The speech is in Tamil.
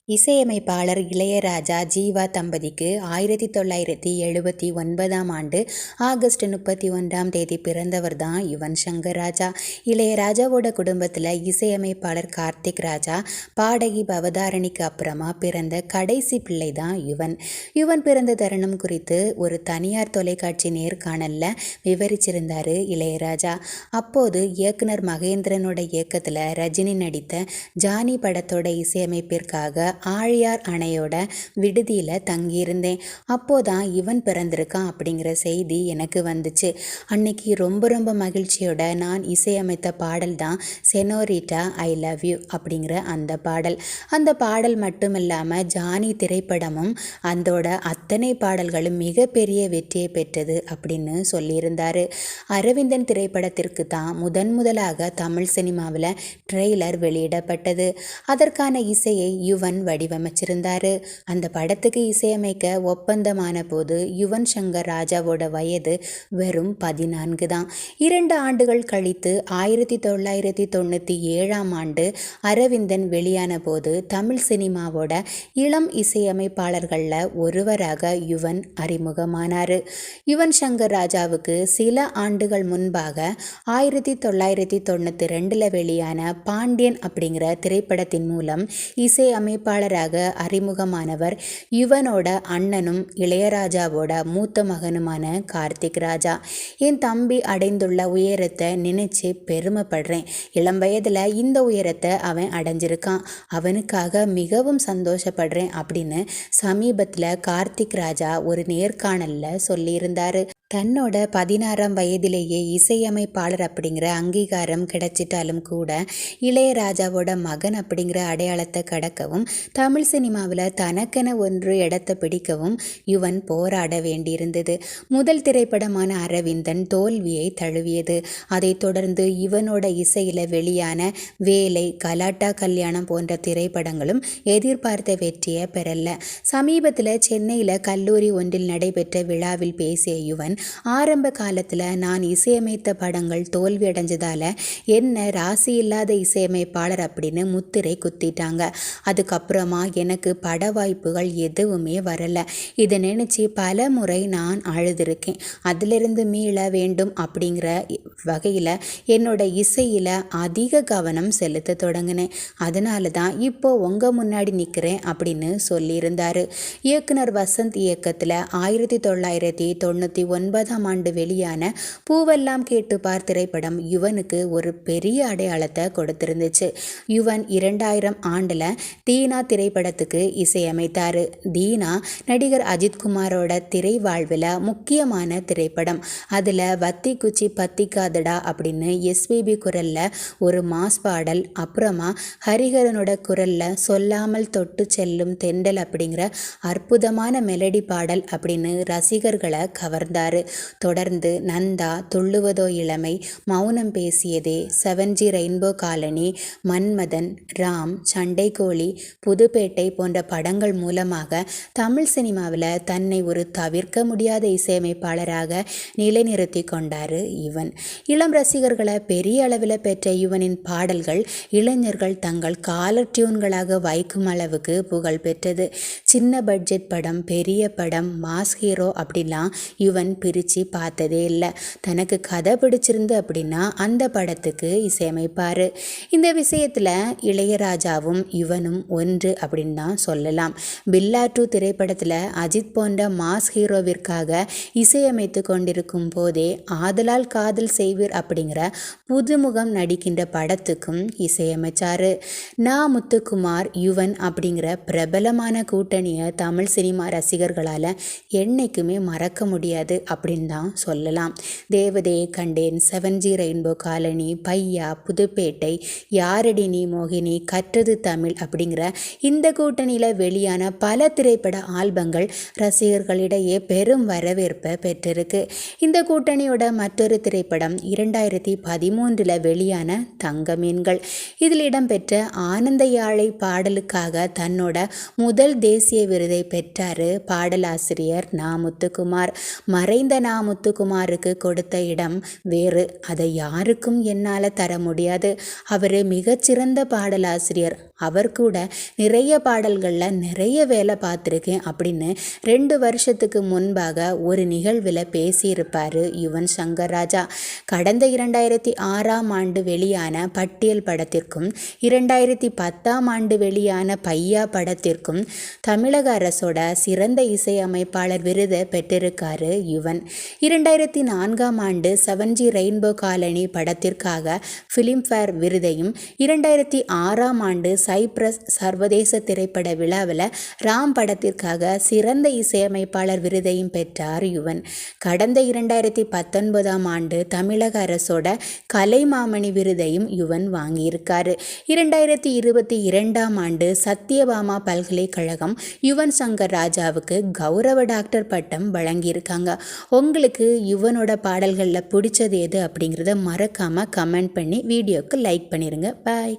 இசையமைப்பாளர் இளையராஜா ஜீவா தம்பதிக்கு 1979 ஆகஸ்ட் 31 பிறந்தவர் தான் யுவன் சங்கர் ராஜா. இளையராஜாவோட குடும்பத்தில் இசையமைப்பாளர் கார்த்திக் ராஜா, பாடகி பவதாரணிக்கு அப்புறமா பிறந்த கடைசி பிள்ளை தான் யுவன். யுவன் பிறந்த தருணம் குறித்து ஒரு தனியார் தொலைக்காட்சி நேர்காணலில் விவரிச்சிருந்தார் இளையராஜா. அப்போது இயக்குனர் மகேந்திரனோட இயக்கத்தில் ரஜினி நடித்த ஜானி படத்தோட இசையமைப்பிற்காக ஆழியார் அணையோட விடுதியில் தங்கியிருந்தேன். அப்போதான் இவன் பிறந்திருக்கான் அப்படிங்கிற செய்தி எனக்கு வந்துச்சு. அன்னைக்கு ரொம்ப மகிழ்ச்சியோட நான் இசையமைத்த பாடல் தான் செனோரிட்டா ஐ லவ் யூ அப்படிங்கிற அந்த பாடல். அந்த பாடல் மட்டும் இல்லாமல் ஜானி திரைப்படமும் அதோட அத்தனை பாடல்களும் மிகப்பெரிய வெற்றியை பெற்றது அப்படின்னு சொல்லியிருந்தார். அரவிந்தன் திரைப்படத்திற்கு தான் முதலாக தமிழ் சினிமாவில் ட்ரெய்லர் வெளியிடப்பட்டது. அதற்கான இசையை யுவன் வடிவமைச்சிருந்தாரு. அந்த படத்துக்கு இசையமைக்க ஒப்பந்தமான போது யுவன் சங்கர் ராஜாவோட வயது வெறும் 14 தான். 2 ஆண்டுகள் கழித்து 1997 அரவிந்தன் வெளியான போது தமிழ் சினிமாவோட இளம் இசையமைப்பாளர்களில் ஒருவராக யுவன் அறிமுகமானார். யுவன் சங்கர் ராஜாவுக்கு சில ஆண்டுகள் முன்பாக 1992 வெளியான பாண்டியன் அப்படிங்கிற திரைப்படத்தின் மூலம் இசையமைப்பாளராக அறிமுகமானவர் யுவனோட அண்ணனும் இளையராஜாவோட மூத்த மகனுமான கார்த்திக் ராஜா. என் தம்பி அடைந்துள்ள உயரத்தை நினைச்சு பெருமைப்படுறேன். இளம் வயதில் இந்த உயரத்தை அவன் அடைஞ்சிருக்கான். அவனுக்காக மிகவும் சந்தோஷப்படுறேன் அப்படின்னு சமீபத்தில் கார்த்திக் ராஜா ஒரு நேர்காணலில் சொல்லியிருந்தாரு. தன்னோட 16ஆம் வயதிலேயே இசையமைப்பாளர் அப்படிங்கிற அங்கீகாரம் கிடைச்சிட்டாலும் கூட இளையராஜாவோட மகன் அப்படிங்கிற அடையாளத்தை கடக்கவும் தமிழ் சினிமாவில் தனக்கென ஒரு இடத்தை பிடிக்கவும் யுவன் போராட வேண்டியிருந்தது. முதல் திரைப்படமான அரவிந்தன் தோல்வியை தழுவியது. அதைத் தொடர்ந்து யுவனோட இசையில் வெளியான வேலை, கலாட்டா கல்யாணம் போன்ற திரைப்படங்களும் எதிர்பார்த்த வெற்றியை பெறல. சமீபத்தில் சென்னையில் கல்லூரி ஒன்றில் நடைபெற்ற விழாவில் பேசிய யுவன், ஆரம்ப காலத்தில் நான் இசையமைத்த படங்கள் தோல்வி அடைஞ்சதால என்ன ராசி இல்லாத இசையமைப்பாளர் அப்படின்னு முத்திரை குத்திட்டாங்க. அதுக்கப்புறமா எனக்கு பட வாய்ப்புகள் எதுவுமே வரலை. இதை நினச்சி பல முறை நான் அழுதுருக்கேன். அதிலிருந்து மீள வேண்டும் அப்படிங்கிற வகையில் என்னோட இசையில் அதிக கவனம் செலுத்த தொடங்கினேன். அதனால தான் இப்போ உங்கள் முன்னாடி நிற்கிறேன் அப்படின்னு சொல்லியிருந்தார். இயக்குனர் வசந்த் இயக்கத்தில் 1999 வெளியான பூவெல்லாம் கேட்டுப்பார் திரைப்படம் யுவனுக்கு ஒரு பெரிய அடையாளத்தை கொடுத்திருந்துச்சு. யுவன் 2000 தீனா திரைப்படத்துக்கு இசையமைத்தார். தீனா நடிகர் அஜித்குமாரோட திரை வாழ்வில் முக்கியமான திரைப்படம். அதில் வத்தி குச்சி பத்திக்காதடா அப்படின்னு எஸ்பிபி குரலில் ஒரு மாஸ் பாடல், அப்புறமா ஹரிஹரனோட குரலில் சொல்லாமல் தொட்டு செல்லும் தெண்டல் அப்படிங்கிற அற்புதமான மெலடி பாடல் அப்படின்னு ரசிகர்களை கவர்ந்தார். தொடர்ந்து Nanda, Thulluvadho Ilamai, Mounam Pesiyadhe, 7G Rainbow Colony, Manmadhan, Ram, Sandakozhi, Pudhupettai போன்ற படங்கள் மூலமாக தமிழ் சினிமாவில் தன்னை ஒரு தவிர்க்க முடியாத இசையமைப்பாளராக நிலைநிறுத்தி கொண்டார் யுவன். இளம் ரசிகர்களை பெரிய அளவில் பெற்ற யுவனின் பாடல்கள் இளைஞர்கள் தங்கள் காலர் டியூன்களாக வைக்கும் அளவுக்கு புகழ் பெற்றது. சின்ன பட்ஜெட் படம், பெரிய படம், மாஸ் ஹீரோ அப்படிலாம் யுவன் பிரித்து பார்த்ததே இல்லை. தனக்கு கதை பிடிச்சிருந்து அப்படின்னா அந்த படத்துக்கு இசையமைப்பார். இந்த விஷயத்தில் இளையராஜாவும் யுவனும் ஒன்று அப்படின்னு தான் சொல்லலாம். பில்லா 2 திரைப்படத்தில் அஜித் போன்ற மாஸ் ஹீரோவிற்காக இசையமைத்து கொண்டிருக்கும் போதே ஆதலால் காதல் செய்வீர் அப்படிங்கிற புதுமுகம் நடிக்கின்ற படத்துக்கும் இசையமைச்சார். முத்துக்குமார், யுவன் அப்படிங்கிற பிரபலமான கூட்டணியை தமிழ் சினிமா ரசிகர்களால் என்னைக்குமே மறக்க முடியாது அப்படின்னு தான் சொல்லலாம். தேவதையை கண்டேன், 7G ரெயின்போ காலனி, பையா, புதுப்பேட்டை, யாரடி நீ மோகினி, கற்றது தமிழ் அப்படிங்கிற இந்த கூட்டணியில் வெளியான பல திரைப்பட ஆல்பங்கள் ரசிகர்களிடையே பெரும் வரவேற்பை பெற்றிருக்கு. இந்த கூட்டணியோட மற்றொரு திரைப்படம் 2013 வெளியான தங்க மீன்கள். இதில் இடம்பெற்ற ஆனந்த யாழை பாடலுக்காக தன்னோட முதல் தேசிய விருதை பெற்றார் பாடலாசிரியர் முத்துக்குமார். மறைந்த மறைந்த நா முத்துக்குமாருக்கு கொடுத்த இடம் வேறு. அதை யாருக்கும் என்னால் தர முடியாது. அவர் மிகச்சிறந்த பாடலாசிரியர். அவர் கூட நிறைய பாடல்களில் நிறைய வேலை பார்த்துருக்கேன் அப்படின்னு 2 வருஷத்துக்கு முன்பாக ஒரு நிகழ்வில் பேசியிருப்பார் யுவன் சங்கர் ராஜா. கடந்த 2006ஆம் ஆண்டு வெளியான பட்டியல் படத்திற்கும் 2010ஆம் ஆண்டு வெளியான பையா படத்திற்கும் தமிழக அரசோட சிறந்த இசையமைப்பாளர் விருதை பெற்றிருக்காரு யுவன். 2004ஆம் ஆண்டு 7G ரெயின்போ காலனி படத்திற்காக ஃபிலிம்ஃபேர் விருதையும் 2006ஆம் ஆண்டு சைப்ரஸ் சர்வதேச திரைப்பட விழாவில் ராம் படத்திற்காக சிறந்த இசையமைப்பாளர் விருதையும் பெற்றார் யுவன். கடந்த 2019ஆம் ஆண்டு தமிழக அரசோட கலைமாமணி விருதையும் யுவன் வாங்கியிருக்காரு. 2022ஆம் ஆண்டு சத்யபாமா பல்கலைக்கழகம் யுவன் சங்கர் ராஜாவுக்கு கௌரவ டாக்டர் பட்டம் வழங்கியிருக்காங்க. உங்களுக்கு யுவனோட பாடல்களில் பிடிச்சது எது அப்படிங்கிறத மறக்காமல் கமெண்ட் பண்ணி வீடியோக்கு லைக் பண்ணிடுங்க. பாய்.